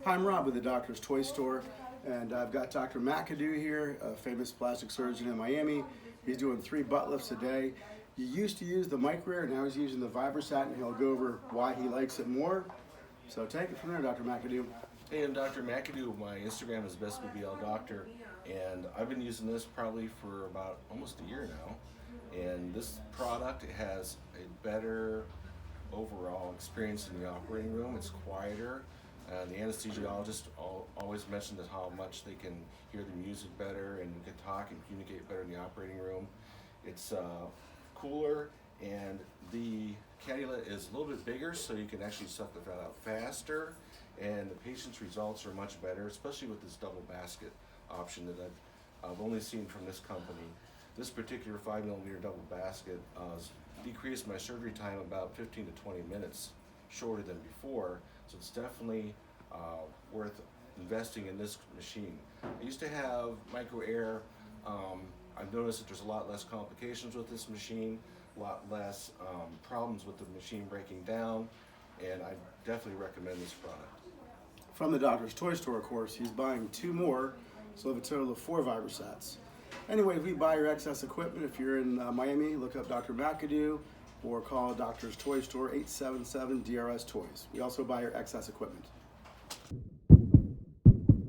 Hi, I'm Rob with the Doctor's Toy Store, and I've got Dr. McAdoo here, a famous plastic surgeon in Miami. He's doing 3 butt lifts a day. He used to use the Microaire, now he's using the Vibrasat, and he'll go over why he likes it more. So take it from there, Dr. McAdoo. Hey, I'm Dr. McAdoo. My Instagram is BestBBL Doctor, and I've been using this probably for about almost a year now. And this product, it has a better overall experience in the operating room. It's quieter. The anesthesiologist always mentioned that how much they can hear the music better and can talk and communicate better in the operating room. It's cooler, and the cannula is a little bit bigger, so you can actually suck the fat out faster, and the patient's results are much better, especially with this double basket option that I've only seen from this company. This particular 5mm double basket has decreased my surgery time about 15 to 20 minutes shorter than before, so it's definitely worth investing in this machine. I used to have Microaire. I've noticed that there's a lot less complications with this machine, a lot less problems with the machine breaking down, and I definitely recommend this product. From the Doctor's Toy Store, of course, he's buying 2 more, so have a total of 4 Vibrasats. Anyway, if we buy your excess equipment, if you're in Miami, look up Dr. McAdoo or call Doctor's Toy Store 877-DRS-TOYS. We also buy your excess equipment.